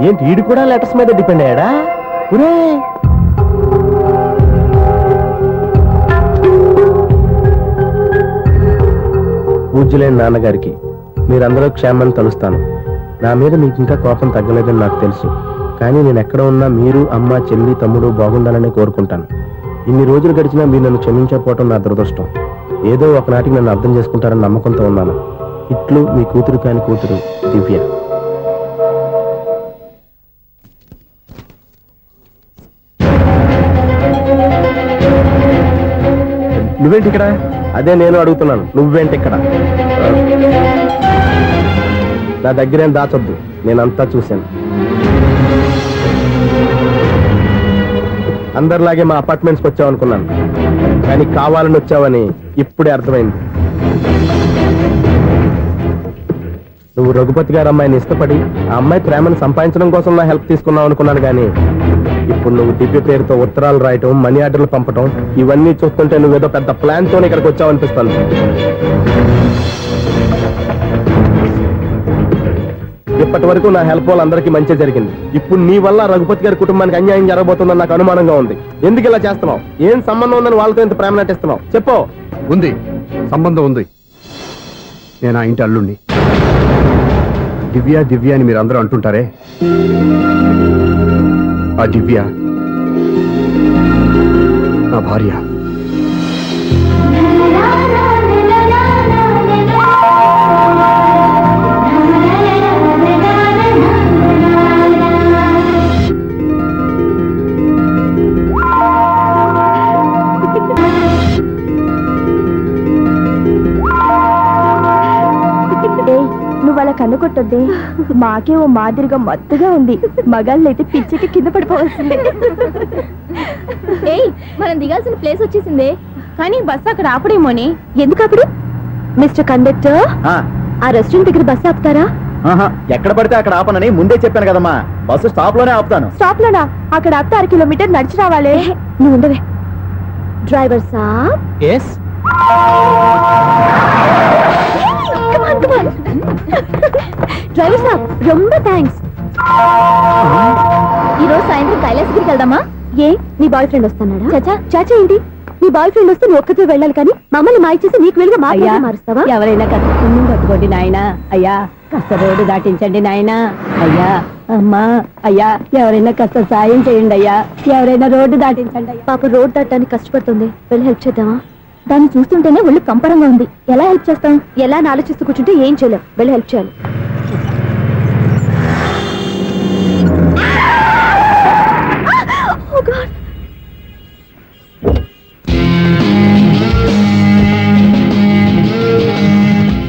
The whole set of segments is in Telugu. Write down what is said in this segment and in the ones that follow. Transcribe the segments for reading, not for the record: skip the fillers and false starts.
ఏంటి ఈడు కూడా లెటర్స్ మీద డిపెండ్ అయ్యాడా? పూజ్యులైన నాన్నగారికి మీరందరూ క్షేమాన్ని తలుస్తాను. నా మీద మీకు ఇంకా కోపం తగ్గలేదని నాకు తెలుసు. కానీ నేను ఎక్కడ ఉన్నా మీరు, అమ్మ, చెల్లి, తమ్ముడు బాగుండాలని కోరుకుంటాను. ఇన్ని రోజులు గడిచినా మీరు నన్ను క్షమించకపోవటం నా దురదృష్టం. ఏదో ఒకనాటికి నన్ను అర్థం చేసుకుంటారని నమ్మకంతో ఉన్నాను. ఇట్లు మీ కూతురు కాని కూతురు దివ్య. నువ్వేంటి ఇక్కడ? అదే నేను అడుగుతున్నాను, నువ్వేంటి ఇక్కడ? నా దగ్గరేం దాచొద్దు, నేనంతా చూశాను. అందరిలాగే మా అపార్ట్మెంట్స్కి వచ్చావు అనుకున్నాను, కానీ కావాలని వచ్చావని ఇప్పుడే అర్థమైంది. నువ్వు రఘుపతి గారు అమ్మాయిని ఇష్టపడి ఆ అమ్మాయి ప్రేమను సంపాదించడం కోసం నా హెల్ప్ తీసుకున్నావు అనుకున్నాను, కానీ ఇప్పుడు నువ్వు దివ్య పేరుతో ఉత్తరాలు రాయటం, మనీ ఆర్డర్లు పంపటం, ఇవన్నీ చూస్తుంటే నువ్వేదో పెద్ద ప్లాన్ తోనే ఇక్కడికి వచ్చావు అనిపిస్తాను. ఇప్పటి వరకు నా హెల్ప్ వాళ్ళందరికీ మంచి జరిగింది. ఇప్పుడు నీ వల్ల రఘుపతి గారి కుటుంబానికి అన్యాయం జరగబోతుందని నాకు అనుమానంగా ఉంది. ఎందుకు ఇలా చేస్తున్నావు? ఏం సంబంధం ఉందని వాళ్ళతో ఇంత ప్రేమ నటిస్తున్నావు? చెప్పు. ఉంది, సంబంధం ఉంది. నేను ఆ ఇంటి అల్లుణ్ణి. దివ్య దివ్య అని మీరు అందరూ అంటుంటారే, ఆ దివ్య నా భార్య. కన్ను కొట్టొద్దే, మాకే ఓ మాదిరిగా మత్తుగా ఉంది. మగాళ్ళైతే పిచ్చికి కింద పడిపోవాల్సిందే. ఏయ్, మనం దిగాల్సిన ప్లేస్ వచ్చేసిందే, కానీ బస్సు అక్కడ ఆపడేమోని. ఎందుకు అప్పుడు? మిస్టర్ కండక్టర్, ఆ రెస్టారెంట్ దగ్గర బస్సు ఆపుతారా? ఎక్కడ పడితే అక్కడ ఆపనని ముందే చెప్పాను కదమ్మా. బస్సు స్టాప్ లోనే ఆపుతాను. స్టాప్ లోనా? అక్కడ ఆపితే 1 కిలోమీటర్ నడిచి రావాలి. నువ్వు ఉండవే. డ్రైవర్ సాబ్. ఎస్. డ్రైవర్ సాబ్, రొంబ థ్యాంక్స్. ఈరోజు సాయంత్రం కైలాసగిరికి వెళ్దామా? ఏ, నీ బాయ్ ఫ్రెండ్ వస్తున్నాడా? చాచా చాచా ఏంటి? నీ బాయ్ ఫ్రెండ్ వస్తే నువ్వు ఒక్కతో వెళ్ళాలి, కానీ మమ్మల్ని మాయ చేసి నీకు వెళ్ళి మారుస్తావా? ఎవరైనా కష్టం పట్టుకోండి నాయనా. అయ్యా, కష్ట రోడ్డు దాటించండి నాయనా. అయ్యా, అమ్మా, అయ్యా, ఎవరైనా కష్ట సాయం చేయండి అయ్యా. ఎవరైనా రోడ్డు దాటించండి అయ్యా. పాప రోడ్డు దాటడానికి కష్టపడుతుంది, వెళ్ళి హెల్ప్ చేద్దామా? దాన్ని చూస్తుంటేనే ఒళ్ళు కంపరంగా ఉంది. ఎలా హెల్ప్ చేస్తాం? ఎలా అని ఆలోచిస్తూ కూర్చుంటే ఏం చేయలేం. వెళ్ళి హెల్ప్ చేయాలి.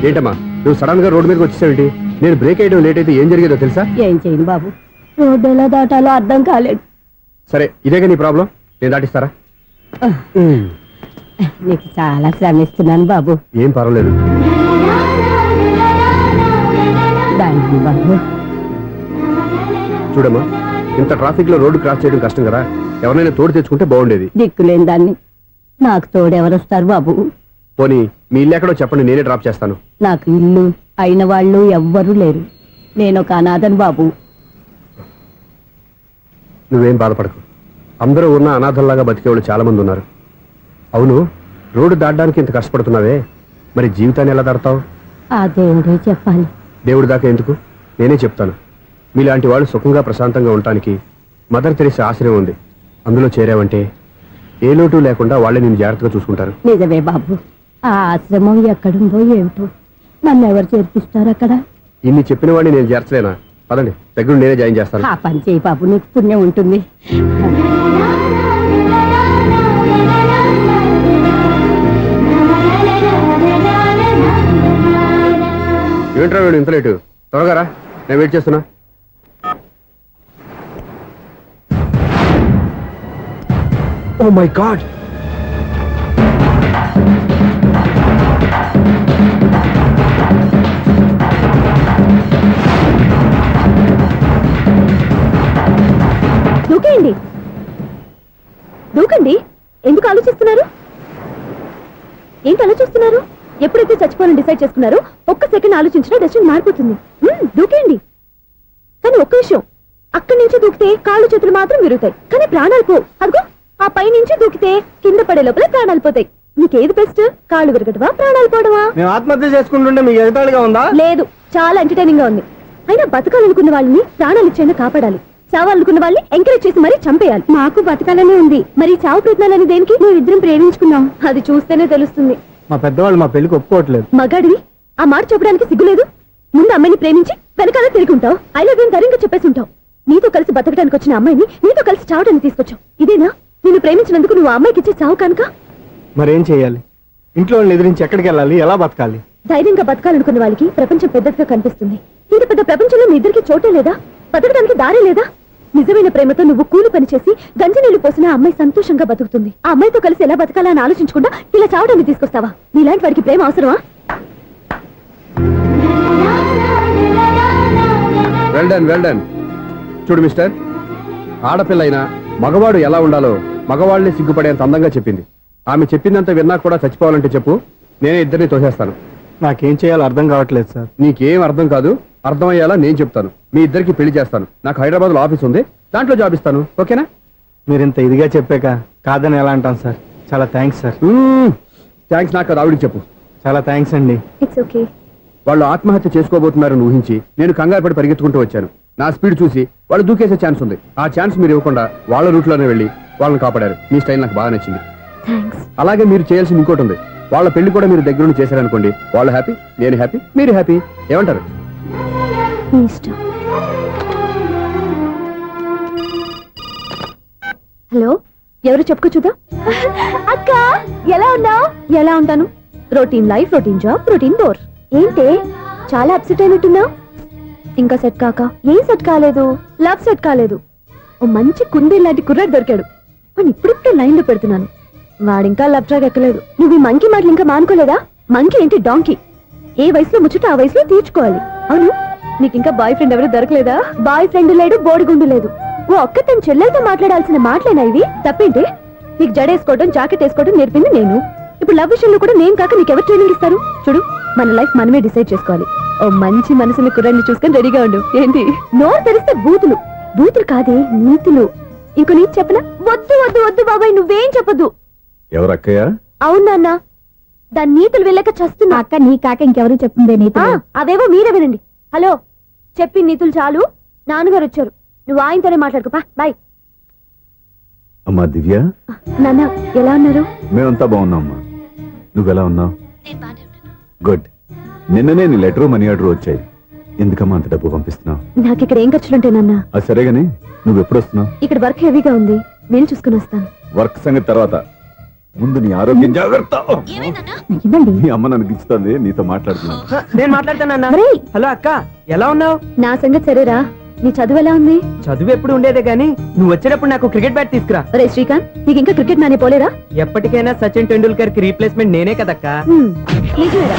ఏంటమ్మా నువ్వు సడన్ గా రోడ్డు మీదకి వచ్చేసావేంటి? నేను బ్రేక్ వేయడం లేట్ అయితే ఏం జరిగేదో తెలుసా? ఏం చేయను బాబు, రోడ్డు ఎలా దాటాలో అర్థం కాలేదు. సరే, ఇదేగా నీ ప్రాబ్లం, నేను దాటిస్తారా? నీకు చాలా శ్రమిస్తున్నాను బాబు. ఏం పర్వాలేదు బాబు. చూడమ్మా, ఇంత ట్రాఫిక్ లో రోడ్డు క్రాస్ చేయడం కష్టం కదా. ఎవరైనా తోడు తెచ్చుకుంటే బాగుండేది. దిక్కులేని దాన్ని నాకు తోడు ఎవరొస్తారు బాబు? పోనీ మీ ఇల్లు ఎక్కడో చెప్పండి, నేనే డ్రాప్ చేస్తాను. నాకు ఇల్లు అయిన వాళ్ళు ఎవ్వరూ లేరు. నేను ఒక అనాథను బాబు. నువ్వేం బాధపడకు, అందరూ ఉన్న అనాథల్లాగా బతికేవాళ్ళు చాలా మంది ఉన్నారు. అవును, రోడ్డు దాటడానికి ఇంత కష్టపడుతున్నావే, మరి జీవితాన్ని ఎలా దాడతావు? ఆ దేవుడే చెప్పాలి. దేవుడి దాకా ఎందుకు, నేనే చెప్తాను. మీలాంటి వాళ్ళు సుఖంగా ప్రశాంతంగా ఉండటానికి మదర్ తెరీసా ఆశ్రయం ఉంది. అందులో చేరావంటే ఏ లోటు లేకుండా వాళ్ళే నేను జాగ్రత్తగా చూసుకుంటారు. నిజమే బాబు, ఆ ఆశ్రమం ఎక్కడుందో ఏమిటో, నన్ను ఎవరు చేర్పిస్తారు అక్కడ? ఇన్ని చెప్పిన వాడిని నేను చేర్చలేనా? పదండి, దగ్గర నేనే జాయిన్ చేస్తాను. ఆ పని చేయి బాబు, నీకు పుణ్యం ఉంటుంది. ఏంట్రా వీడు ఇంత లేటు? త్వరగా రా, నేను వెయిట్ చేస్తున్నా. ఓ మై గాడ్, దూకేయండి, దూకండి. ఎందుకు ఆలోచిస్తున్నారు? ఏంటి ఆలోచిస్తున్నారు? ఎప్పుడైతే చచ్చిపోవాలని డిసైడ్ చేసుకున్నారో ఒక్క సెకండ్ ఆలోచించినా డెసిషన్ మారిపోతుంది. దూకేయండి. కానీ ఒక్క విషయం, అక్కడి నుంచి దూకితే కాళ్ళు చేతులు మాత్రం విరుగుతాయి కానీ ప్రాణాలు పో. అదిగో ఆ పై నుంచి దూకితే కింద పడే లోపల ప్రాణాలు పోతాయి. నీకేది బెస్ట్? కాళ్ళు విరగటవా ప్రాణాలు పోవడమా? మేము ఆత్మహత్య చేసుకుంటుంటే మీకు ఎగతాళిగా ఉందా? లేదు, చాలా ఎంటర్టైనింగ్ గా ఉంది. అయినా బతకాలనుకున్న వాళ్ళని ప్రాణాలు ఇచ్చైనా కాపాడాలి. చావాలనుకున్న వాళ్ళని ఎంకరేజ్ చేసి మరీ చంపేయాలి. మాకు బతకాలనే ఉంది, మరి చావు ప్రయత్నాలని దేనికి? మేము ఇద్దరం ప్రేమించుకున్నాం, అది చూస్తేనే తెలుస్తుంది. మా పెద్దవాళ్ళు మా పెళ్లికి ఒప్పుకోవట్లేదు. మగాడివి ఆ మాట చెప్పడానికి సిగ్గులేదు? ముందు అమ్మాయిని ప్రేమించి వెనకాల తిరుగుంటావు. ఐ లవ్ యూ ధైర్యంగా చెప్పేసి ఉంటావు. నీతో కలిసి బతకడానికి వచ్చిన అమ్మాయిని నీతో కలిసి చావడానికి తీసుకొచ్చావు. ఇదేనా నిన్ను ప్రేమించినందుకు నువ్వు ఆ అమ్మాయికి ఇచ్చే చావు కనుక? మరేం చేయాలి? ఇంట్లో వాళ్ళని ఎదిరించి ఎక్కడికి వెళ్ళాలి? ఎలా బతకాలి? ధైర్యంగా బతకాలనుకున్న వాళ్ళకి ప్రపంచం పెద్దదిగా కనిపిస్తుంది. ఇంత పెద్ద ప్రపంచంలో మీ ఇద్దరికి చోటే లేదా? బతకడానికి దారే లేదా? నిజమైన ప్రేమతో నువ్వు కూలి పని చేసి గంజి నీళ్లు పోసిన ఆ అమ్మాయి సంతోషంగా బతుకుతుంది. ఆ అమ్మాయితో కలిసి ఎలా బతకాలా అని ఆలోచించకుండా ఇలా చావడానికి తీసుకొస్తావా? నీలాంటి వాడికి ప్రేమ అవసరమా? Well done. చూడు మిస్టర్, ఆడపిల్ల అయినా మగవాడు ఎలా ఉండాలో మగవాళ్ళని సిగ్గుపడేంత అందంగా చెప్పింది. ఆమె చెప్పిందంత విన్నా కూడా చచ్చిపోవాలంటే చెప్పు, నేనే ఇద్దరిని తోసేస్తాను. నాకేం చేయాలో అర్థం కావట్లేదు సార్. నీకేం అర్థం కాదు, అర్థమయ్యేలా నేను చెప్తాను. మీ ఇద్దరికి పెళ్లి చేస్తాను. నాకు హైదరాబాద్ లో ఆఫీస్ ఉంది, దాంట్లో జాబ్ ఇస్తాను. ఓకేనా? మీరు ఇంత ఇదిగా చెప్పాక కాదని ఎలా అంటాను సార్. చాలా థ్యాంక్స్ సార్. థ్యాంక్స్ నాకు కాదు, ఆవిడికి చెప్పు. చాలా థ్యాంక్స్ అండి. It's okay. వాళ్ళు ఆత్మహత్య చేసుకోబోతున్నారని ఊహించి నేను కంగారు పడి పరిగెత్తుకుంటూ వచ్చాను. నా స్పీడ్ చూసి వాళ్ళు దూకేసే ఛాన్స్ ఉంది. ఆ ఛాన్స్ మీరు ఇవ్వకుండా వాళ్ళ రూట్లోనే వెళ్ళి వాళ్ళని కాపాడారు. మీ స్టైల్ నాకు బాగా నచ్చింది. థ్యాంక్స్. అలాగే మీరు చేయాల్సింది ఇంకోటి ఉంది. వాళ్ళ పెళ్లి కూడా మీరు దగ్గర నుండి చేశారనుకోండి, వాళ్ళు హ్యాపీ, నేను హ్యాపీ, మీరు హ్యాపీ. ఏమంటారు? నీ ఇష్టం. హలో, ఎవరు చెప్పుకో చూద్దాం. అక్క ఎలా ఉన్నావు? ఎలా ఉంటాను? Routine life, routine job, routine bore. ఏంటి చాలా అప్సెట్ అయినట్టున్నావు? ఇంకా సెట్ కాక? ఏం సెట్ కాలేదు? లవ్ సెట్ కాలేదు. ఓ మంచి కుందే లాంటి కుర్రాడు దొరికాడు. వాడిని ఇప్పుడిప్పుడే లైన్ లో పెడుతున్నాను. వాడింకా లవ్ ట్రాక్ ఎక్కలేదు. నువ్వు ఈ మంకీ మాటలు ఇంకా మానుకోలేదా? మంకీ ఏంటి డాంకీ. ఏ వయసులో ముచ్చట ఆ వయసులో తీర్చుకోవాలి. అవును, నీకు ఇంకా బాయ్ ఫ్రెండ్ ఎవరు దొరకలేదా? బాయ్ ఫ్రెండ్ లేడు, బోడిగుండు లేదు. ఓ ఒక్క తన చెల్లెలతో మాట్లాడాల్సిన మాటలేనా ఇవి? తప్పేంటి? నీకు జడేసుకోవడం, జాకెట్ వేసుకోవడం నేర్పింది నేను. ఇప్పుడు లవ్ విషయంలో కూడా నేను కాక నీకెవరు ట్రైనింగ్ ఇస్తారు? చూడు, మన లైఫ్ మనమే డిసైడ్ చేసుకోవాలి. ఓ మంచి మనసుని కుర్రాన్ని చూసుకొని రెడీగా ఉండు. ఏంటి నోరు తెరిస్తే బూతులు? బూతులు కాదే, నీతులు. ఇంకో నీతి చెప్పనా? వద్దు వద్దు వద్దు బాబాయ్, నువ్వేం చెప్పొద్దు. ఎవరు అక్కయ్య? అవునన్న, దాని నీతులు వెళ్ళక చస్తున్నా. అక్క నీ కాక ఇంకెవరు చెప్తుందే నీతులు? అవేవో మీరే వినండి. హలో, చెప్పి నీతులు చాలు. నాన్నగారు వచ్చారు, నువ్వు ఆయనతోనే మాట్లాడుకోపా. బాయ్. అమ్మా దివ్య, నాన్న ఎలా ఉన్నారు? మేమంతా బాగున్నాం అమ్మా. నువ్వెలా ఉన్నావు? గుడ్. నిన్ననే నీ లెటరు మనీ ఆర్డర్ వచ్చాయి. ఎందుకమ్మా అంత డబ్బు పంపిస్తున్నావు? నాకు ఇక్కడ ఏం ఖర్చులుంటే నాన్న. అది సరేగాని నువ్వు ఎప్పుడు వస్తున్నావు? ఇక్కడ వర్క్ హెవీగా ఉంది, నేను చూసుకుని వస్తాను. వర్క్ సంగతి తర్వాత, ముందు నీ ఆరోగ్యం జాగ్రత్త. ఇవ్వండి. మీ అమ్మ నన్ను గిచ్చుతుంది, నీతో మాట్లాడుతున్నాను. నేను మాట్లాడతానన్నా. ఒరేయ్, హలో అక్క, ఎలా ఉన్నావు? నా సంగతి సరేరా, నీ చదువు ఎలా ఉంది? చదువు ఎప్పుడు ఉండేదే గానీ నువ్వు వచ్చేటప్పుడు నాకు క్రికెట్ బ్యాట్ తీసుకురా. ఒరే శ్రీకాంత్, నీకు ఇంకా క్రికెట్ నానే పోలేరా? ఎప్పటికైనా సచిన్ టెండూల్కర్ కి రీప్లేస్మెంట్ నేనే కదక్క. నిజమేరా?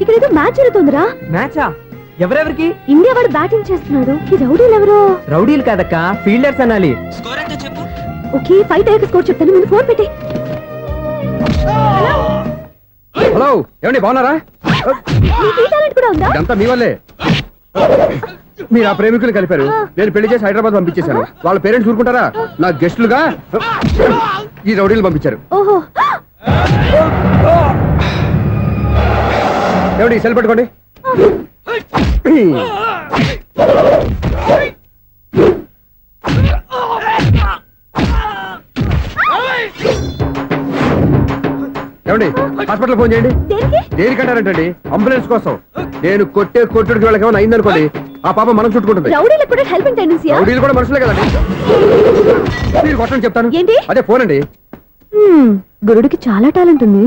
ఇక్కడ ఏదో మ్యాచ్ జరుగుతుందిరా. మ్యాచా? ఎవరెవరికి? ఇండియా వాడు బ్యాటింగ్ చేస్తున్నాడు. ఈ రౌడీలు ఎవరో? రౌడీలు కాదక్క, ఫీల్డర్స్ అనాలి. ఓకే, ఫైట్ అయ్యాక స్కోర్ చెప్తాను, ముందు ఫోన్ పెట్టి. హలో, ఏమండి బాగున్నారా? నీకు ఈ టాలెంట్ కూడా ఉందా? ఇదంతా మీ వల్లే. మీరు ఆ ప్రేమికులు కలిపారు, నేను పెళ్లి చేసి హైదరాబాద్ పంపించేశాను. వాళ్ళ పేరెంట్స్ ఊరుకుంటారా? నా గెస్టులుగా ఈ రౌడీలు పంపించారు. ఓహో, ఏమండి సెల్ పెట్టుకోండి. ఏమండి హాస్పిటల్ ఫోన్ చేయండి. దేనికి? దేనికంటారంటండి? అంబులెన్స్ కోసం. నేను కొట్టుడికి వాళ్ళకి ఏమైనా అయిందనుకోండి, ఆ పాప మనం చుట్టుకుంటుంది. రౌడీలకు కూడా హెల్పింగ్ టెండెన్సీ. రౌడీలు కూడా మనుషులే కదండి. మీరు కొట్టని చెప్తాను. ఏంటి? అదే ఫోన్ అండి. గురుడికి చాలా టాలెంట్ ఉంది.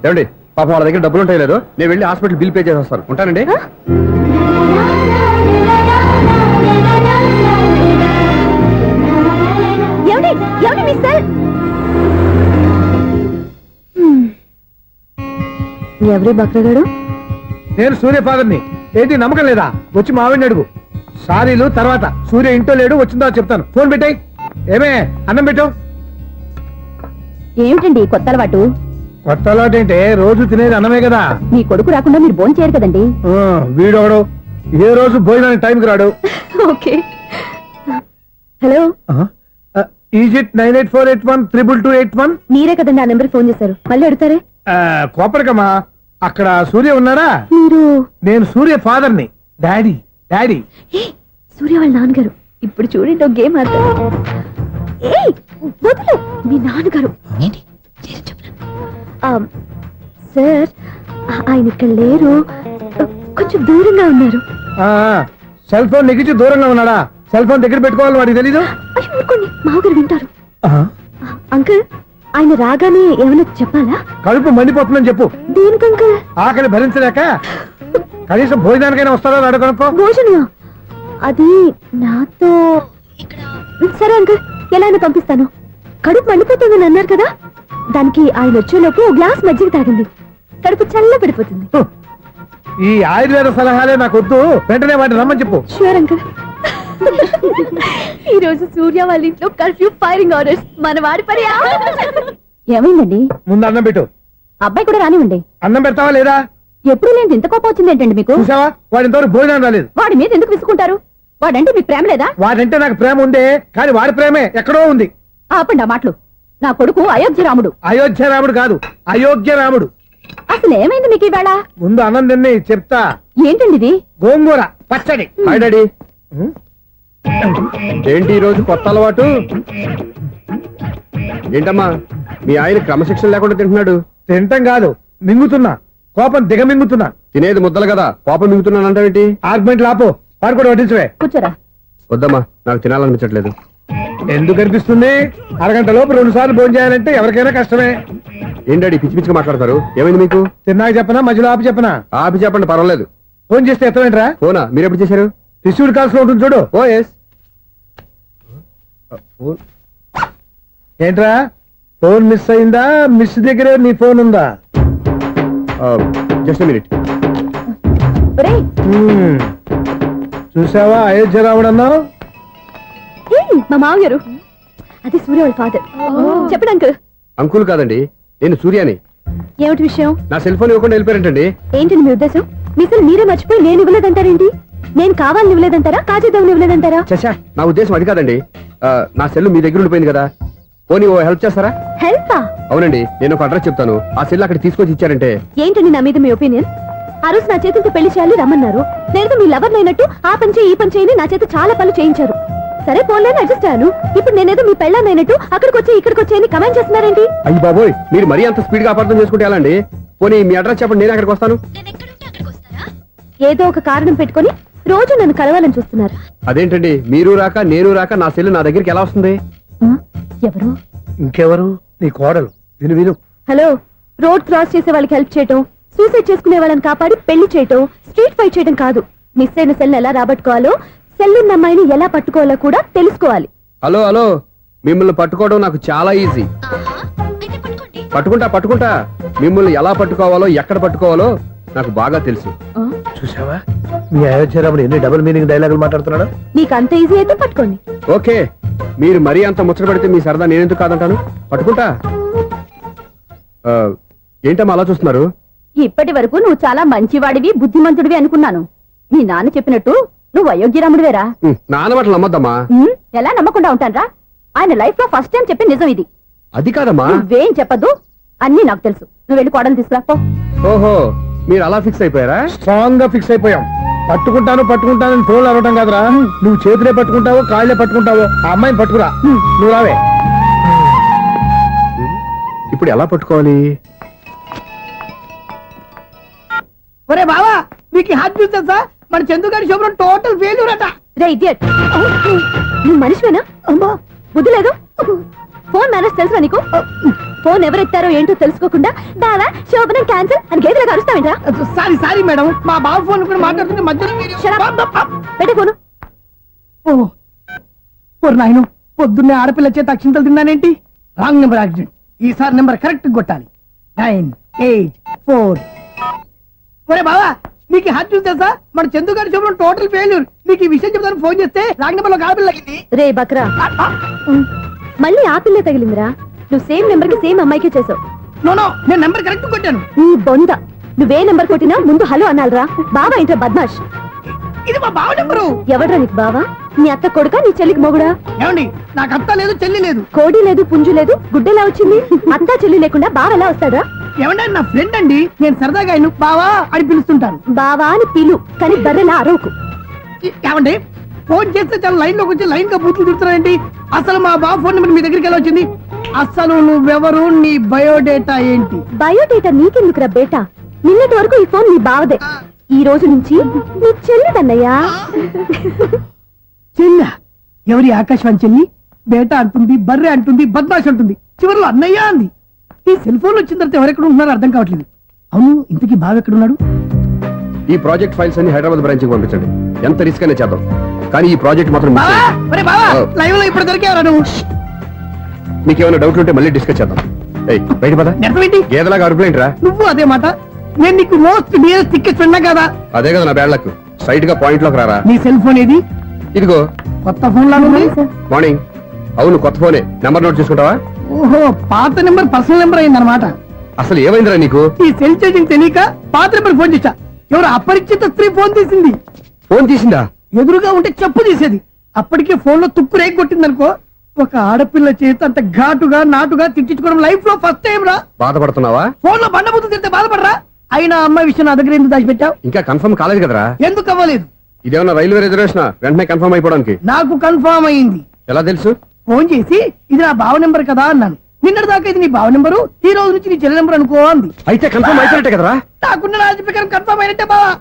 ఏమండి పాపం వాళ్ళ దగ్గర డబ్బులు ఉంటాయి లేదు, నేను వెళ్ళి హాస్పిటల్ బిల్ పే చేసి వస్తాను. ఉంటానండి. ఏమండి ఏమండి మీ సెల్ ఎవరి బక్రగాడు? నేను సూర్య ఫాదర్ని. ఏంటి నమ్మకం లేదా? వచ్చి మావిని అడుగు. సారీలు తర్వాత. సూర్య ఇంట్లో లేడు, వచ్చిందో చెప్తాను. ఫోన్ పెట్టాయి. ఏమే అన్నం పెట్టు. ఏమిటండి కొత్త అలవాటు? కొత్త అలవాటు ఏంటే? రోజు తినేది అన్నమే కదా. మీ కొడుకు రాకుండా మీరు భోజనం చేయరు కదండి. వీడొకడు ఏ రోజు భోజనానికి టైంకి రాడు. ఓకే. Hello, is it 9848132281. మీరే కదండి ఆ నెంబర్ ఫోన్ చేశారు, మళ్ళీ అడుగుతారే? కోపరికమ్మా, అక్కడ సూర్య ఉన్నారా? మీరు? నేను సూర్య ఫాదర్ని. Daddy daddy. ఏ, సూర్య వాళ్ళ నాన్నగారు. ఇప్పుడు చూడండి ఒక గేమ్ ఆడతారు. ఏయ్, వదిలు. మీ నాన్నగారు ఏంటి చేసి చెప్పరా? సార్, ఆయన ఇక్కడ లేరు, కొంచెం దూరంగా ఉన్నారు. సెల్ ఫోన్ నెగిచి దూరంగా ఉన్నాడా? సెల్ ఫోన్ దగ్గర పెట్టుకోవాలి, వాడికి తెలీదు. అయ్యో ఊరుకోండి, మామగారు వింటారు. అంకుల్, ఆయన రాగానే ఏమైనా చెప్పాలా? కడుపు మండిపోతుందని చెప్పు. దేనికి అంకుల్? ఆకలి భరించలేక కనీసం భోజనానికైనా వస్తాడో రాడో కనుక్కో. భోజనమా? అది నాతో ఇక్కడ. సరే అంకుల్, ఎలా అయినా పంపిస్తాను. కడుపు మండిపోతుందని అన్నారు కదా, దానికి ఆయన వచ్చేలోపు ఓ గ్లాస్ మజ్జిగ తాగింది, కడుపు చల్ల పడిపోతుంది. ఈ ఆయుర్వేద సలహాలే నాకు వద్దు, వెంటనే వాటిని రమ్మని చెప్పు. Sure uncle. ఈ రోజు సూర్య వాళ్ళ ఇంట్లో కర్ఫ్యూ ఫైరింగ్ ఆర్డర్స్. మన వాడి పని. ఏమైందండి? ముందు అన్నం పెట్టు. అబ్బాయి కూడా రానివ్వండి. అన్నం పెడతావా లేదా? ఎప్పుడు నేను ఇంత కోపం వచ్చింది ఏంటండి మీకు? చూసావా, వాడి ఇంతవరకు భోజనం రాలేదు. వాడి మీద ఎందుకు విసుకుంటారు? వాడంటే మీకు ప్రేమ లేదా? వాడంటే నాకు ప్రేమ ఉందే, కానీ వాడి ప్రేమే ఎక్కడో ఉంది. ఆపండి ఆ మాటలు. నా కొడుకు అయోధ్య రాముడు. అయోధ్య రాముడు కాదు, అయోగ్య రాముడు. అసలు ఏమైంది మీకు ఈవేళ? ముందు అన్నం తిని చెప్తా. ఏంటండి ఇది? గోంగూర పచ్చడి. Hi daddy. ఏంటి ఈ రోజు కొత్త అలవాటు? ఏంటమ్మా, మీ ఆయన క్రమశిక్షణ లేకుండా తింటున్నాడు? తింటం కాదు, మింగుతున్నా. కోపం దిగమింగుతున్నా. తినేది ముద్దలు కదా, కోపం మిగుతున్నాను అంటావేంటి? ఆర్గ్మెంట్ లాపో, వాడు కూడా వడ్డించవే. కూర్చోరా. వద్దమ్మా, నాకు తినాలనిపించట్లేదు. ఎందుకు అనిపిస్తుంది? అరగంట లోపు 2 సార్లు భోజనం చేయాలంటే ఎవరికైనా కష్టమే. ఏం డాడీ పిచ్చి పిచ్చిగా మాట్లాడతారు? ఏమైంది మీకు? తిన్నాక చెప్పనా, మధ్యలో ఆపి చెప్పనా? ఆపి చెప్పండి, పర్వాలేదు. ఫోన్ చేస్తే ఎత్తవేంట్రా? ఫోనా? మీరు ఎప్పుడు చేశారు? రిసీవ్డ్ కాల్స్ లో ఉంటుంది చూడు. ఓ ఎస్. ఏంట్రా, ఫోన్ మిస్ అయిందా? మిస్ దగ్గరే నీ ఫోన్ ఉందా? Just minute. ఒరేయ్, చూసావా అయోధ్య రాముడు అన్నావు? మా మామగారు. అది సూర్య వాళ్ళ ఫాదర్. చెప్పండి అంకుల్. అంకుల్ కాదండి, నేను సూర్యాని. ఏమిటి విషయం? నా సెల్ ఫోన్ ఇవ్వకుండా వెళ్ళిపోయారంటండి. ఏంటండి మీ ఉద్దేశం? మీసలు మీరే మర్చిపోయి నేను ఇవ్వలేదంటారేంటి? నేను కావాలని ఇవ్వలేదంటారా, కాజేద్దామని ఇవ్వలేదంటారా? చచ్చా, నా ఉద్దేశం అది కాదండి. నా సెల్ మీ దగ్గర ఉండిపోయింది కదా, పోనీ ఓ హెల్ప్ చేస్తారా? హెల్పా? అవునండి, నేను ఒక అడ్రస్ చెప్తాను, ఆ సెల్ అక్కడ తీసుకొచ్చి ఇచ్చారంటే. ఏంటండి నా మీద మీ ఒపీనియన్? ఆ రోజు నా చేతులతో పెళ్లి చేయాలి రమ్మన్నారు. నేను మీ లవర్ అయినట్టు ఆ పని చేయి ఈ పని చేయని నా చేత చాలా పనులు చేయించారు. సరే పోన్లేని అడ్జస్ట్ అయ్యాను. ఇప్పుడు నేనేదో మీ పెళ్ళాన్నైనట్టు అక్కడికి వచ్చి ఇక్కడికి వచ్చి కమెంట్ చేస్తున్నారేంటి? అయ్యి బాబోయ్, మీరు మరీ అంత స్పీడ్ గా అపార్థం చేసుకుంటే ఎలా అండి? పోనీ మీ అడ్రస్ చెప్పండి, నేను అక్కడికి వస్తాను. ఏదో ఒక కారణం పెట్టుకొని రోజు నన్ను కలవాలని చూస్తున్నారు. అదేంటండి, మీరు రాక నేను రాక నా సెల్ నా దగ్గరికి ఎలా వస్తుంది? ఎవరు? ఇంకెవరు? నీ కోడలు. విను విను. హలో, రోడ్ క్రాస్ చేసే వాళ్ళకి హెల్ప్ చేయటం, సూసైడ్ చేసుకునే వాళ్ళని కాపాడి పెళ్లి చేయటం, స్ట్రీట్ ఫైట్ చేయడం కాదు. మిస్ అయిన సెల్ ఎలా రాబట్టుకోవాలో, సెల్ ఉన్న అమ్మాయిని ఎలా పట్టుకోవాలో కూడా తెలుసుకోవాలి. హలో హలో, మిమ్మల్ని పట్టుకోవడం నాకు చాలా ఈజీ. పట్టుకుంటా. మిమ్మల్ని ఎలా పట్టుకోవాలో, ఎక్కడ పట్టుకోవాలో నాకు బాగా తెలుసు. చూసావా, మీ అయోధ్య రాముడు ఎన్ని డబుల్ మీనింగ్ డైలాగులు మాట్లాడుతున్నాడు. మీకు అంత ఈజీ అయితే పట్టుకోండి. ఓకే, మీరు మరీ అంత ముచ్చట పెడితే మీ సరదా నేనెందుకు కాదంటాను. పట్టుకుంటా. ఏంటమ్మా అలా చూస్తున్నారు? ఇప్పటి వరకు నువ్వు చాలా మంచివాడివి, బుద్ధిమంతుడివి అనుకున్నాను. మీ నాన్న చెప్పినట్టు నువ్వు అయోగ్యరాముడివేరా. నాన్న మాటలు నమ్మద్దమ్మా. ఎలా నమ్మకుండా ఉంటానరా? ఆయన లైఫ్ లో ఫస్ట్ టైం చెప్పి నిజం ఇది. అది కాదమ్మా. నువ్వేం చెప్పదు, అన్ని నాకు తెలుసు. నువ్వు వెళ్ళి కోడలు తీసుకురా పో. ఓహో, మీరు అలా ఫిక్స్ అయిపోయారా? స్ట్రాంగ్ గా ఫిక్స్ అయిపోయాం. పట్టుకుంటానని ఫోన్లు అడగటం కాదురా. నువ్వు చేతులే పట్టుకుంటావో కాళ్ళే పట్టుకుంటావో ఆ అమ్మాయిని పట్టుకురా. నువ్వు రావే. ఇప్పుడు ఎలా పట్టుకోవాలి? ఒరే బావా, మీకు హార్ట్ చూస్తా సార్, మన చందుగారి శుభ్రం టోటల్ ఫెయిల్యూర్ అట. రే ఇడియట్, నువ్వు మనిషివేనా? బుద్ధి లేదు. ఫోన్ మేనేజ్ తెలుసా నీకు? ఫోన్ ఎవరెత్తారో ఏంటో తెలుసుకోకుండా బావా శోభనం క్యాన్సిల్ అని గేదెలకు అరుస్తావేంట్రా? సారీ సారీ మేడం, మా బాబు ఫోన్ కూడా మాట్లాడుతుంటే మధ్యలో Shut up. పెట్టే ఫోను. నాయను పొద్దున్నే ఆడపిల్ల చేత అక్షింతలు తిన్నానేంటి? Wrong number accident. ఈసారి నెంబర్ కరెక్ట్ కొట్టాలి. 9, 8, 4. ఒరే బావా, నీకు హార్ట్ న్యూస్ తెలుసా? మన చందు గారి శుభ్రం టోటల్ ఫెయిల్యూర్. నీకు ఈ విషయం చెప్తాను ఫోన్ చేస్తే రాంగ్ నెంబర్ లో ఆడపిల్ల తగ్గింది. రే బక్రా, మళ్ళీ ఆ పిల్లే తగిలిందిరా. నువ్వు సేమ్ నెంబర్ కి సేమ్ అమ్మాయికే చేసావు. నో నో, నేను నెంబర్ కరెక్ట్ కొట్టాను. నీ బొంద, నువ్వే నెంబర్ కొట్టినా ముందు హలో అనాలరా. బావా ఏంట్రా బద్మాష్? ఇది మా బావ నెంబరు. ఎవడ్రా నీకు బావా? నీ అత్త కొడుక, నీ చెల్లికి మొగుడా? ఏమండి, నాకు అత్త లేదు చెల్లి లేదు. కోడి లేదు పుంజు లేదు, గుడ్డెలా వచ్చింది? అత్త చెల్లి లేకుండా బావ ఎలా వస్తాడా? ఏమండి, ఆయన నా ఫ్రెండ్ అండి. నేను సరదాగా ఆయన బావా అని పిలుస్తుంటాను. బావా అని పిలు, కానీ బర్రెలా అరవకు. ఏమండి, ఫోన్ చేస్తే చాలా లైన్ లోకి వచ్చి లైన్ గా బూతులు తిడుతున్నాయండి. అసలు మా బావ ఫోన్ నెంబర్ మీ దగ్గరికి ఎలా వచ్చింది? అసలు నువ్వెవరు, నీ బయోడేటా ఏంటి? బయోడేటా నీకెందుకురా బేటా? నిన్నటి వరకు ఈ ఫోన్ నీ బావదే, ఈ రోజు నుంచి నీ చెల్లిదన్నయ్యా. చెల్ల ఎవరి? ఆకాశవాణి చెల్లి. బేటా అంటుంది, బర్రె అంటుంది, బద్మాష్ అంటుంది, చివరిలో అన్నయ్య అంది. ఈ సెల్ ఫోన్ వచ్చిన తర్వాత ఎవరెక్కడ ఉంటున్నారో అర్థం కావట్లేదు. అవును, ఇంతకీ బావ ఎక్కడున్నాడు? ఈ ప్రాజెక్ట్ ఫైల్స్ అన్ని హైదరాబాద్ బ్రాంచ్ కి పంపించండి. ఎంత రిస్క్ అయినా చేద్దాం, కానీ ఈ ప్రాజెక్ట్ మాత్రం miss బావా, చేయొద్దు. ఒరే బావా, లైవ్ లో ఇప్పుడు దొరికేవరా నువ్వు? నీకేమైనా డౌట్లు ఉంటే మళ్ళీ డిస్కస్ చేద్దాం. ఏయ్, బయట పద. నెరవేంటి? గేదలాగా అరుపులేంట్రా? నువ్వు అదే మాట. నేను నీకు మోస్ట్ డియరెస్ట్ టికెట్ ఫ్రెండ్ కదా. అదే కదా నా బ్యాడ్ లక్. స్ట్రైట్ గా పాయింట్ లోకి రారా. నీ సెల్ ఫోన్ ఏది? ఇదిగో. కొత్త ఫోన్ లాగా ఉంది. మార్నింగ్. అవును, కొత్త ఫోనే. నెంబర్ నోట్ చేసుకుంటావా? ఓహో, పాత నెంబర్ పర్సనల్ నెంబర్ అయిందన్నమాట. అసలు ఏమైందిరా నీకు? ఈ సెల్ చేసింగ్ తెలియక పాత నెంబర్ ఫోన్ చేశా. ఎవరు అపరిచిత స్త్రీ ఫోన్ తీసింది. ఫోన్ తీసిందా? ఎదురుగా ఉంటే చెప్పు తీసేది. అప్పటికే ఫోన్ లో తుక్కు రేగి కొట్టిందనుకో. ఒక ఆడపిల్ల చేత అంత ఘాటుగా నాటుగా తిట్టించుకోవడం లైఫ్ లో ఫస్ట్ టైం రా. బాధపడుతున్నావా? ఫోన్ లో బండబుద్ధి తింటే బాధపడరా? అయినా అమ్మాయి విషయం నా దగ్గర ఎందుకు దాచిపెట్టావు? ఇంకా కన్ఫర్మ్ కాలేదు కదరా. ఎందుకు అవ్వలేదు? ఇదేమన్నా రైల్వే రిజర్వేషన్? వెంటనే కన్ఫర్మ్ అయిపోవడానికి. నాకు కన్ఫర్మ్ అయింది. ఎలా తెలుసు? ఫోన్ చేసి ఇది నా బావ నెంబర్ కదా అన్నాను. నిన్నటి దాకా ఇది నీ బావ నెంబరు, ఈ రోజు నుంచి నీ చెల్లి నెంబర్ అనుకో అంది. అయితే కన్ఫర్మ్ అయిపోయినట్టే కదరా. నాకున్న రాజు ప్రకారం కన్ఫర్మ్ అయినట్టే బావా.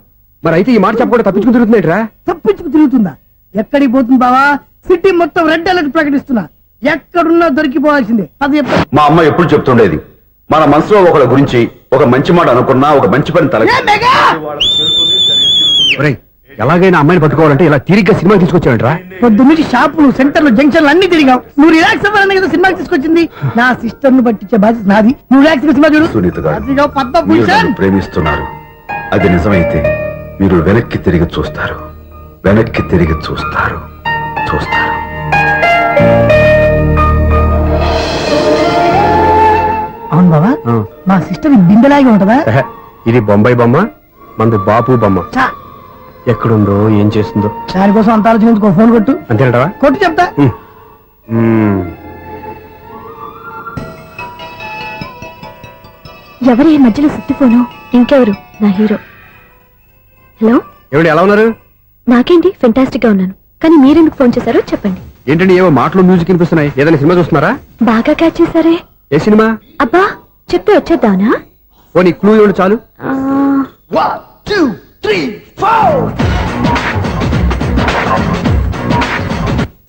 మరి అయితే ఈ మాట చెప్పకుండా తప్పించుకుని తిరుగుతున్నాయిట్రా. తప్పించుకు తిరుగుతుందా? ఎక్కడికి పోతుంది బావా? సిటీ మొత్తం రెడ్ అలర్ట్ ప్రకటిస్తున్నా. ఎక్కడున్నా దొరికిపోవాల్సిందే. అది చెప్తా. మా అమ్మ ఎప్పుడు చెప్తుండేది, మన మనసులో ఒకళ్ళ గురించి ఒక మంచి మాట అనుకున్నా ఒక మంచి పని తల ఏ మెగా! ఒరేయ్, ఎలాగైనా అమ్మాయిని పట్టుకోవాలంటే ఇలా తిరిగ్గా సినిమా తీసుకొచ్చాడంట్రా. పొద్దున్నుంచి షాపులు, సెంటర్లు, జంక్షన్లు అన్ని తిరిగావు. నువ్వు రిలాక్స్ అవ్వాలని కదా సినిమాకి తీసుకొచ్చింది. నా సిస్టర్ ను పట్టించే బాధ్యత నాది. నువ్వు రిలాక్స్ సినిమా చూడు. సునీత గారు, అదిగో మీరు పద్మభూషణ్. నన్ను ప్రేమిస్తున్నారు. అది నిజమైతే మీరు వెనక్కి తిరిగి చూస్తారు, వెనక్కి తిరిగి చూస్తారు, చూస్తారు. అవును బావా, మా సిస్టర్ బిందెలాగే ఉంటదా? ఎహె, ఇది బొంబాయి బొమ్మ, మంది బాపు బొమ్మ. చా, ఎక్కడుందో ఏం చేస్తుందో. దానికోసం అంత ఆలోచించుకో. ఫోన్ కొట్టు. అంతేనంటావా? కొట్టు చెప్తా. ఎవరి ఈ మధ్యలో సుత్తి ఫోను? ఇంకెవరు? నా హీరో. హలో, ఏమిటి ఎలా ఉన్నారు? నాకేంటి ఫెంటాస్టిక్ గా ఉన్నాను, కానీ మీరెందుకు ఫోన్ చేశారో చెప్పండి. ఏంటండి ఏవో మాటలు మ్యూజిక్ వినిపిస్తున్నాయి? ఏదైనా సినిమా చూస్తున్నారా? బాగా క్యాచ్ చేశారే. ఏ సినిమా? అబ్బా, చెప్తే వచ్చేద్దానా? ఓ నీ క్లూ ఇవ్వండి చాలు. ఆ, 1, 2, 3, 4.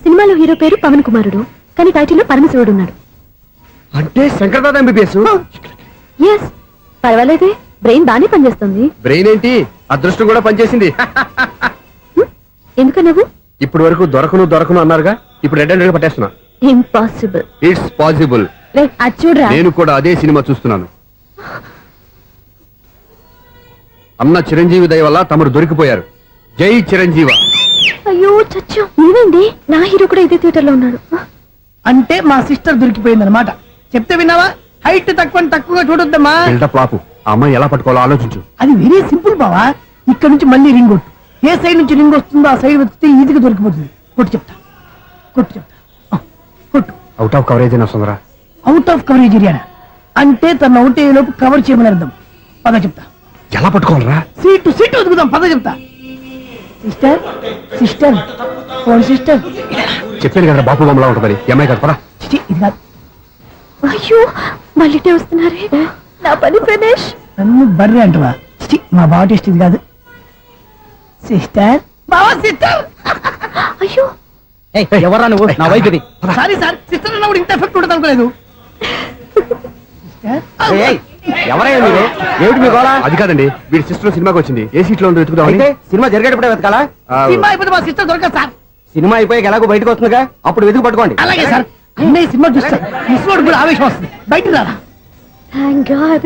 సినిమాలో హీరో పేరు పవన్ కుమారుడు, కానీ టైటిల్లో పరమశివుడు ఉన్నాడు. అంటే శంకర్దాద ఎంబీబీఎస్. ఎస్, పర్వాలేదే, బ్రెయిన్ బానే పనిచేస్తుంది. బ్రెయిన్ ఏంటి, అదృష్టం కూడా పనిచేసింది. ఎందుకన్నావు? ఇప్పటి వరకు దొరకను అన్నారుగా, ఇప్పుడు రెడ్ అండ్ పట్టేస్తున్నా. ఇంపాసిబుల్. It's possible. రే, అది చూడరా. నేను కూడా అదే సినిమా చూస్తున్నాను. అన్న చిరంజీవి దయ వల్ల తమరు దొరికిపోయారు. జై చిరంజీవ. అయ్యో చచ్చా, నీవేంటి? నా హీరో కూడా ఇదే థియేటర్ లో ఉన్నాడు. అంటే మా సిస్టర్ దొరికిపోయింది అనమాట. చెప్తే విన్నావా? హైట్ తక్కువగా చూడొద్దమ్మా. బిల్డప్ లాపు. ఆ అమ్మాయి ఎలా పట్టుకోవాలో ఆలోచించు. అది వెరీ సింపుల్ బావా. ఇక్కడ నుంచి మళ్ళీ రింగ్ కొట్టు. ఏ సైడ్ నుంచి రింగ్ వస్తుందో ఆ సైడ్ వెతికితే ఈజీగా దొరికిపోతుంది. కొట్టు చెప్తా. కొట్టు. అవుట్ ఆఫ్ కవరేజ్ అయినా సుందరా. అవుట్ ఆఫ్ కవరేజ్ ఏరియా అంటే తన అవుట్ అయ్యే లోపు కవర్ చేయమని అర్థం. పద చెప్తా. ఎలా పట్టుకోవాలరా? సీటు వెతుకుదాం. పద చెప్తా. Sister phone sister. చెప్పాను కదా బాపు బొమ్మలా ఉంటుందని. అమ్మాయి కదా, పదా. చిచి, ఇది కాదు. అయ్యో, మళ్ళీ వస్తున్నారే. నా పని ప్రదేశ్. నన్ను బర్రె అంటవా? చిచి, మా బావ టేస్ట్ ఇది కాదు. సిస్టర్, బావా సిస్టర్. అయ్యో, ఎవరా నువ్వు? నా వైపు ఇది. సారీ సార్, సిస్టర్ అన్నప్పుడు ఇంత ఎఫెక్ట్ ఉండదు అనుకోలేదు. ఎవరైనా మీరు ఏమిటి మీ గోళ? అది కాదండి, వీడి సిస్టర్ సినిమాకి వచ్చింది. ఏ సీట్ లో ఉందో వెతుకుదాం. సినిమా జరిగేటప్పుడే వెతకాలా? సినిమా అయిపోతే మా సిస్టర్ దొరకదు సార్. సినిమా అయిపోయాక ఎలాగో బయటకు వస్తుందిగా, అప్పుడు వెతుకు పట్టుకోండి. అలాగే సార్. అన్నయ్య సినిమా చూస్తారు, మిస్ కూడా ఆవేశం వస్తుంది. బయటికి రారా. Thank God.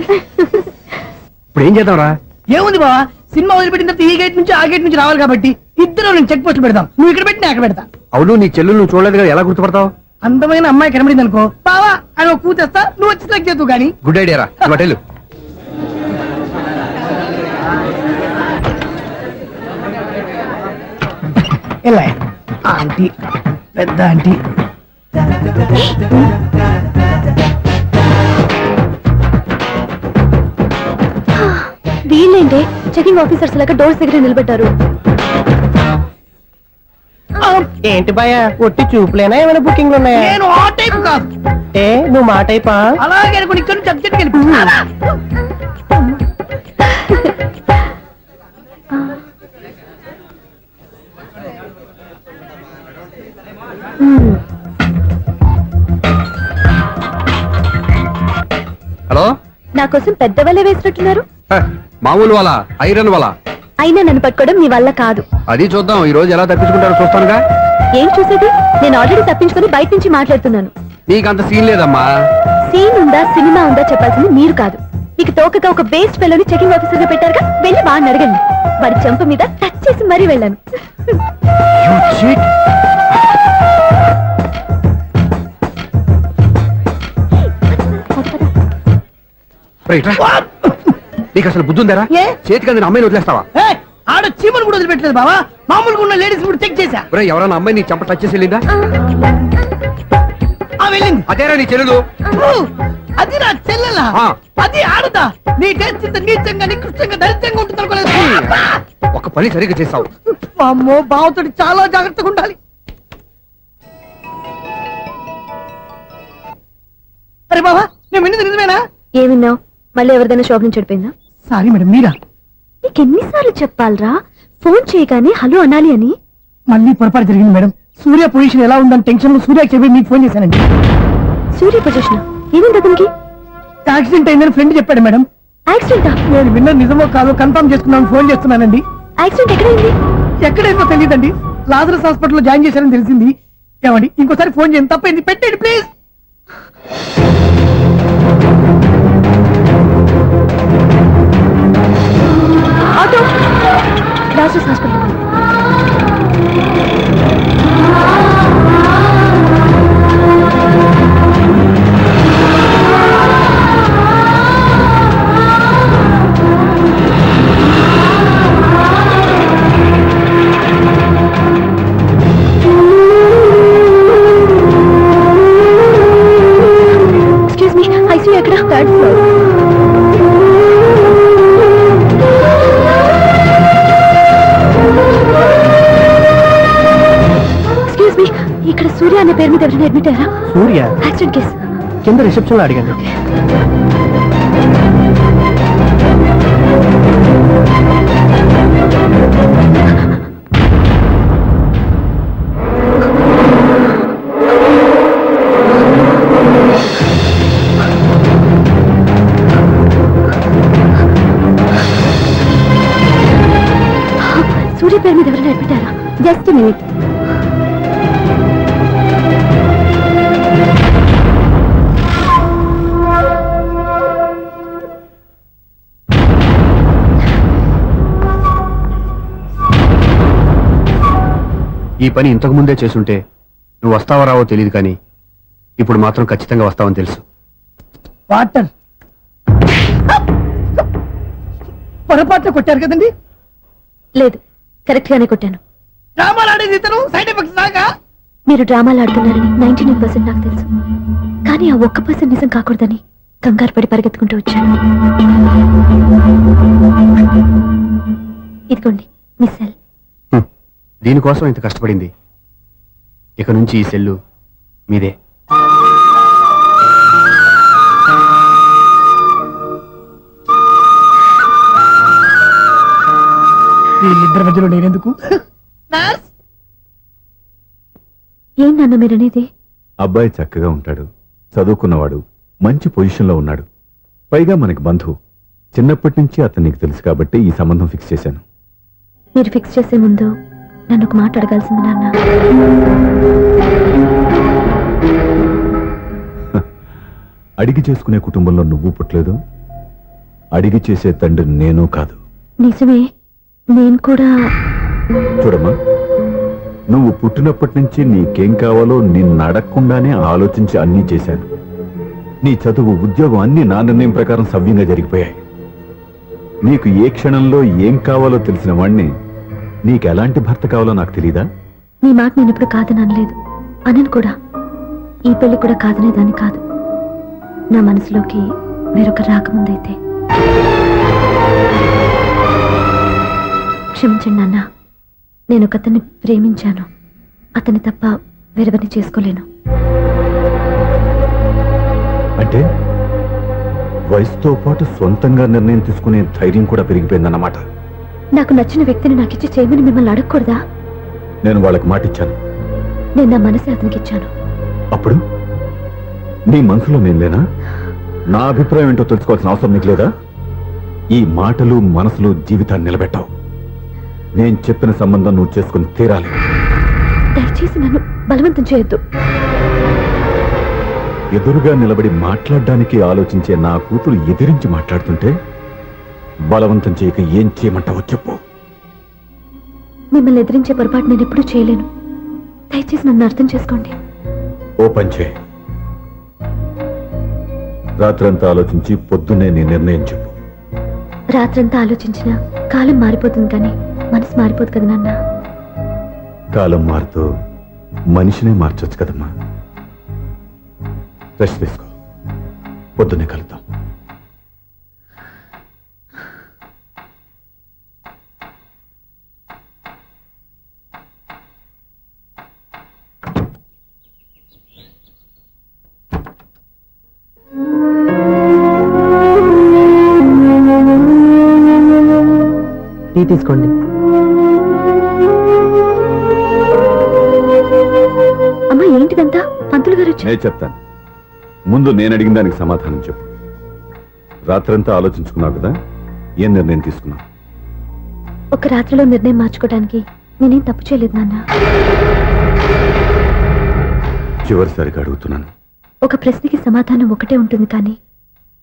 ఇప్పుడు ఏం చేద్దాంరా? ఏముంది బావా, సినిమా వదిలిపెట్టిన తర్వాత ఈ గేట్ నుంచి ఆ గేట్ నుంచి రావాలి కాబట్టి ఇద్దరు నేను చెక్ పోస్ట్ పెడదాం. నువ్వు ఇక్కడ పెట్టి నేను అక్కడ పెడతా. అవును, నీ చెల్లెలు నువ్వు చూడలేదు కదా, ఎలా గుర్తుపడతావు? అందమైన అమ్మాయి కనబడింది అనుకో బావా అని ఒక కూతేస్తా, నువ్వు వచ్చి సెలెక్ట్ చేద్దు కానీ. గుడ్ ఐడియా రా, హోటల్. ఎలా ఆంటీ, పెద్ద ఆంటీ. వీళ్ళేంటే చెకింగ్ ఆఫీసర్స్ లాగా డోర్స్ దగ్గర నిలబెట్టారు. ఏంటి భయ ఒట్టి చూపులేనా ఏమైనా బుకింగ్ ఉన్నాయా? నేను ఆ టైప్ కాదు. ఏ నువ్వు మా టైపా? అలాగే అనుకుని ఇక్కడ నుంచి అర్జెంట్కి వెళ్ళిపోతున్నా. హలో, నా కోసం పెద్ద వలే వేసినట్టున్నారు. మామూలు వాళ్ళ ఐరన్ వాళ్ళ. అయినా నన్ను పట్టుకోవడం మీ వల్ల కాదు. అది చూద్దాం, ఈ రోజు ఎలా తప్పించుకుంటారో చూస్తానుగా. ఏం చూసేది? నేను ఆల్రెడీ తప్పించుకొని బయట నుంచి మాట్లాడుతున్నాను. నీకంత సీన్ లేదమ్మా. సీన్ ఉందా సినిమా ఉందా చెప్పాల్సింది మీరు కాదు. మీకు తోకగా ఒక బేస్ట్ ఫెలోని చెకింగ్ ఆఫీసర్ గా పెట్టారుగా, వెళ్ళి బాగా అడగండి. వాడి చెంప మీద టచ్ చేసి మరీ వెళ్ళాను. నీకు అసలు బుద్ధి ఉందారా? ఏ? చేతికి అందిన అమ్మాయిని వదిలేస్తావా? ఏయ్, ఆడ చీమలు కూడా వదిలిపెట్టలేదు బావా. మామూలుగా ఉన్న లేడీస్ కూడా చెక్ చేశా. ఒరేయ్, ఎవరైనా అమ్మాయి నీ చెంప టచ్ చేసి వెళ్ళిందా? ఆ వెళ్ళింది. అదేరా నీ చెల్లెలు. అది నా చెల్లెలా? ఆ. అది ఆడదా? నీ టేస్ట్ ఇంత నీచంగా నికృష్టంగా దరిద్రంగా ఉంటుంది అనుకోలేదు. ఒక పని సరిగ్గా చేస్తావు. అమ్మో, బావతోటి చాలా జాగ్రత్తగా ఉండాలి. అరే బావా, నేను విన్నది నిజమేనా? ఏమిన్నావు? మళ్ళీ ఎవరిదైనా షాప్ నుంచి చెడిపోయిందా? సారీ మేడం, మీరా? నీకెన్నిసార్లు చెప్పాలరా ఫోన్ చేయగానే హలో అనాలి అని? మళ్ళీ పొరపాటు జరిగింది మేడం. సూర్య పొజిషన్ ఎలా ఉందని టెన్షన్ లో సూర్యకి చెప్పి మీకు ఫోన్ చేశానండి. సూర్య పొజిషన్ ఏమైంది అతనికి? యాక్సిడెంట్ అయిందని ఫ్రెండ్ చెప్పాడు మేడం. యాక్సిడెంటా? నేను విన్నది నిజమో కాదో కన్ఫర్మ్ చేసుకున్నాను, ఫోన్ చేస్తున్నానండి. యాక్సిడెంట్ ఎక్కడైంది? ఎక్కడైందో తెలియదండి. లాజరస్ హాస్పిటల్లో జాయిన్ చేశారని తెలిసింది. ఏమండి, ఇంకోసారి ఫోన్ చేయండి, తప్పైంది, పెట్టండి please. Auto Lazarus hospital. Excuse me, ICU ఎక్కడ? Third floor. ఇక్కడ సూర్య అనే పేరు మీద ఎవరైనా అడ్మిట్ అయ్యారా? సూర్య యాక్సిడెంట్ కేసు కింద రిసెప్షన్ లో అడిగాను. సూర్య పేరు మీద ఎవరైనా అడ్మిట్ అయ్యారా? Just minute. ఈ పని ఇంతకు ముందే చేసుంటే నువ్వు వస్తావో రావో తెలియదు, కానీ ఇప్పుడు మాత్రం ఖచ్చితంగా వస్తావని తెలుసు. వాటర్ పొరపాట్లు కొట్టారు కదండి? లేదు, కరెక్ట్ గానే కొట్టాను. డ్రామాలు ఆడేది ఇతను, సైడ్ ఎఫెక్ట్స్ దాకా. మీరు డ్రామాలు ఆడుతున్నారని 99% నాకు తెలుసు, కానీ ఆ 1% నిజం కాకూడదని కంగారు పడి పరిగెత్తుకుంటూ వచ్చాను. ఇదిగోండి మీ సెల్. దీనికోసం ఇంత కష్టపడింది. ఇక నుంచి ఈ సెల్లు మీదే. వీళ్ళిద్దరి మధ్యలో నేనెందుకు? ఏం నాన్న మీరనేది? అబ్బాయి చక్కగా ఉంటాడు, చదువుకున్నవాడు, మంచి పొజిషన్ లో ఉన్నాడు. పైగా మనకి బంధువు. చిన్నప్పటి నుంచి అతను నీకు తెలుసు కాబట్టి ఈ సంబంధం ఫిక్స్ చేశాను. మీరు ఫిక్స్ చేసే ముందు నన్ను ఒక మాట అడగాల్సింది నాన్న. అడిగి చేసుకునే కుటుంబంలో నువ్వు పుట్టలేదు, అడిగి చేసే తండ్రి నేను కాదు. నిజమే, నేను కూడా. చూడమ్మా, నువ్వు పుట్టినప్పటి నుంచి నీకేం కావాలో నిన్ను అడగకుండానే ఆలోచించి అన్నీ చేశాను. నీ చదువు, ఉద్యోగం అన్నీ నా నిర్ణయం ప్రకారం సవ్యంగా జరిగిపోయాయి. నీకు ఏ క్షణంలో ఏం కావాలో తెలిసిన వాణ్ణి నీకు ఎలాంటి భర్త కావాలో నాకు తెలీదా? నీ మాట నేను ఎప్పుడు కాదని అనలేదు, అనను కూడా. ఈ పెళ్లి కూడా కాదనేదాన్ని కాదు. నా మనసులోకి వేరొక రాకముందైతే. క్షమించండి నాన్న, నేను ఒక అతన్ని ప్రేమించాను. అతన్ని తప్ప వేరెవరిని చేసుకోలేను. అంటే వయసుతో పాటు సొంతంగా నిర్ణయం తీసుకునే ధైర్యం కూడా పెరిగిపోయిందన్నమాట. నాకు నచ్చిన వ్యక్తిని నాకిచ్చి చేయమని మిమ్మల్ని అడగకూడదా? నేను వాళ్ళకి మాటిచ్చాను. నేను నా మనసే అతనికి ఇచ్చాను. అప్పుడు నీ మనసులో నేను లేనా? నా అభిప్రాయం ఏంటో తెలుసుకోవాల్సిన అవసరం నీకు లేదా? ఈ మాటలు, మనసులు జీవితాన్ని నిలబెట్టావు. నేను చెప్పిన సంబంధం నువ్వు చేసుకుని తీరాలి. దయచేసి నన్ను బలవంతం చేయొద్దు. ఎదురుగా నిలబడి మాట్లాడడానికి ఆలోచించే నా కూతురు ఎదిరించి మాట్లాడుతుంటే బలవంతం చేయక ఏం చేయమంటావో చెప్పు. మిమ్మల్ని ఎదిరించే పొరపాటు నేను ఎప్పుడూ చేయలేను. దయచేసి నన్ను అర్థం చేసుకోండి. ఓ పని చేయి, రాత్రంతా ఆలోచించి పొద్దున్నే నీ నిర్ణయం చెప్పు. రాత్రంతా ఆలోచించినా కాలం మారిపోతుంది, కానీ మనసు మారిపోదు కదా నాన్న. కాలం మారుతూ మనిషినే మార్చొచ్చు కదమ్మా. రెస్ట్ తీసుకో, పొద్దున్నే కలుద్దాం. టీ తీసుకోండి. అమ్మా, ఏంటిదంతా? పంతులు గారు వచ్చి. నేను చెప్తాను, ముందు నేను అడిగిన దానికి సమాధానం చెప్పు. రాత్రంతా ఆలోచించుకున్నావు కదా, ఏం నిర్ణయం తీసుకున్నావు? ఒక రాత్రిలో నిర్ణయం మార్చుకోవడానికి నేనేం తప్పు చేయలేదు నాన్న. చివరిసారిగా అడుగుతున్నాను. ఒక ప్రశ్నకి సమాధానం ఒకటే ఉంటుంది, కానీ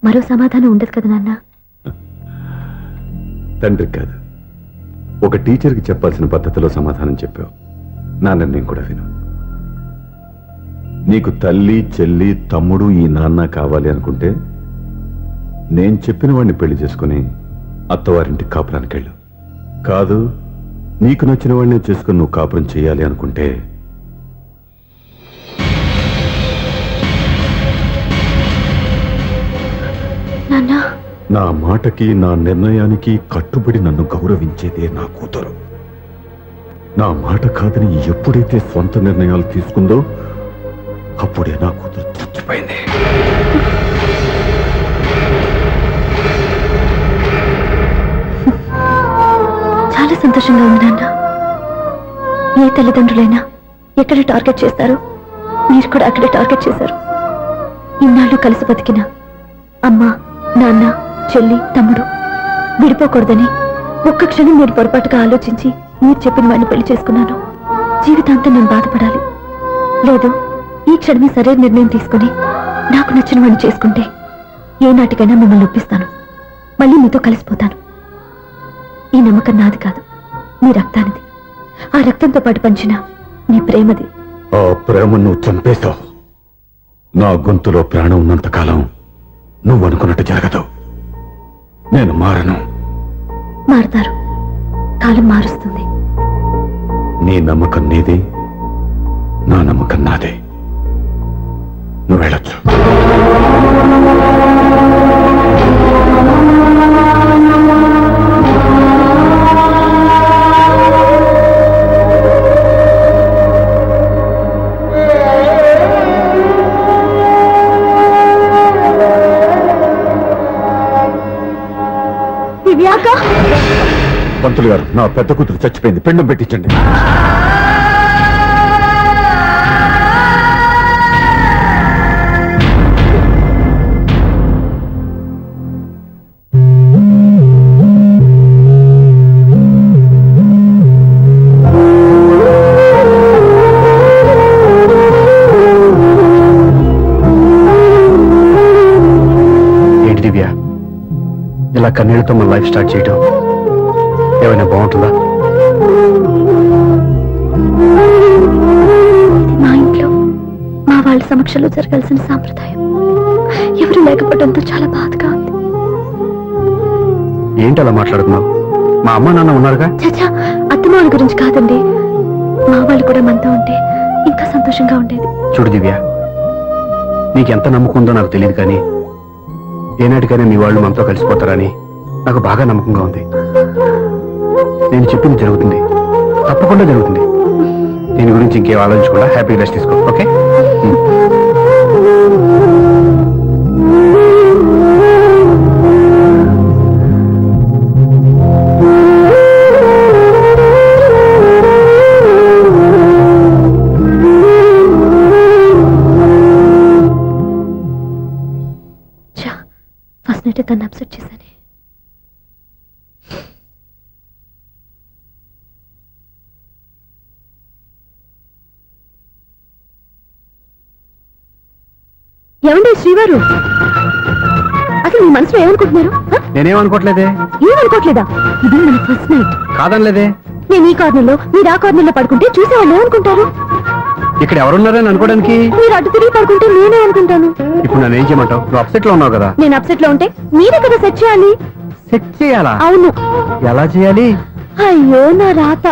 మరో సమాధానం ఉండదు కదా నాన్న. తండ్రికి కాదు, ఒక టీచర్కి చెప్పాల్సిన పద్ధతిలో సమాధానం చెప్పావు. నా నిర్ణయం కూడా విను. నీకు తల్లి, చెల్లి, తమ్ముడు, ఈ నాన్న కావాలి అనుకుంటే నేను చెప్పిన వాడిని పెళ్లి చేసుకుని అత్తవారింటికి కాపురానికి వెళ్ళు. కాదు, నీకు నచ్చిన వాడిని చేసుకుని నువ్వు కాపురం చేయాలి అనుకుంటే నాన్న, నా మాటకి, నా నిర్ణయానికి కట్టుబడి నన్ను గౌరవించేదే నా కూతురు. నా మాట కాదని ఎప్పుడైతే సొంత నిర్ణయాలు తీసుకుందో అప్పుడే నా కూతురు చచ్చిపోయింది. చాలా సంతోషంగా ఉంది నాన్న. ఏ తల్లిదండ్రులైనా ఎక్కడ టార్గెట్ చేస్తారో మీరు కూడా అక్కడే టార్గెట్ చేశారు. ఇన్నాళ్ళు కలిసి బతికిన అమ్మ, నాన్న, చెల్లి, తమ్ముడు విడిపోకూడదని ఒక్క క్షణం నేను పొరపాటుగా ఆలోచించి మీరు చెప్పిన వాడిని పెళ్లి చేసుకున్నాను. జీవితాంతం నేను బాధపడాలి? లేదు, ఈ క్షణమే సరైన నిర్ణయం తీసుకుని నాకు నచ్చిన వాడిని చేసుకుంటే ఏ నాటికైనా మిమ్మల్ని ఒప్పిస్తాను. మళ్ళీ మీతో కలిసిపోతాను. ఈ నమ్మకం నాది కాదు, మీ రక్తానిది. ఆ రక్తంతో పాటు పంచిన నీ ప్రేమది. ఆ ప్రేమ నువ్వు చంపేశావు. నా గొంతులో ప్రాణం ఉన్నంత కాలం నువ్వు అనుకున్నట్టు జరగదు. నేను మారను. మారుతారు, కాలం మారుస్తుంది. నీ నమ్మకం నీది, నా నమ్మకం నాదే. నువ్వు వెళ్ళొచ్చు. పంతులు గారు, నా పెద్ద కూతురు చచ్చిపోయింది, పిండం పెట్టించండి. ఏంటి దివ్య ఇలా కన్నీళ్లతో మన లైఫ్ స్టార్ట్ చేయటం ఏమైనా బాగుంటుందా? మా ఇంట్లో మా వాళ్ళ సమక్షంలో జరగాల్సిన సాంప్రదాయం ఎవరు లేకపోవడంతో చాలా బాధగా ఉంది. ఏంటి అలా మాట్లాడుతున్నావు? మా అమ్మ నాన్న ఉన్నారుగా. చచ్చా, అత్తమాల గురించి కాదండి, మా వాళ్ళు కూడా మనతో ఉంటే ఇంకా సంతోషంగా ఉండేది. చూడు దివ్య, నీకెంత నమ్మకం ఉందో నాకు తెలియదు, కానీ ఏనాటికైనా మీ వాళ్ళు మనతో కలిసిపోతారని నాకు బాగా నమ్మకంగా ఉంది. నేను చెప్పింది జరుగుతుంది, తప్పకుండా జరుగుతుంది. దీని గురించి ఇంకేం ఆలోచించకుండా హ్యాపీ రెస్ట్ తీసుకో, ఓకే? ఫస్ట్ నైట్ తను అప్సెట్ చేశాను. ఏమండి శ్రీవారు, అసలు మీ మనసులో ఏమనుకుంటున్నారు? నేనేమనుకోవట్లేదే. ఏమనుకోవట్లేదా? ఇది మన ఫస్ట్ నైట్. కాదనలేదే. నేను ఈ కార్నర్లో మీరు ఆ కార్నర్లో పడుకుంటే చూసేవాళ్ళు ఏమనుకుంటారు? ఇక్కడ ఎవరున్నారని అనుకోవడానికి. మీరు అటు తిరిగి పడుకుంటే నేనే అనుకుంటాను. ఇప్పుడు నన్ను ఏం చేయమంటావు? నువ్వు అప్సెట్ లో ఉన్నావు కదా. నేను అప్సెట్ లో ఉంటే మీరే కదా సెట్ చేయాలి. సెట్ చేయాలా? అవును. ఎలా చేయాలి? అయ్యో నా రాత.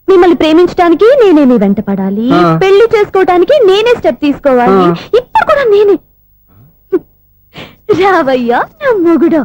మిమ్మల్ని ప్రేమించడానికి నేనే మీ వెంట పడాలి, ఆ. పెళ్లి చేసుకోవడానికి నేనే స్టెప్ తీసుకోవాలి. ఆ. ఇప్పుడు కూడా నేనే. రావయ్యా నా మొగుడు.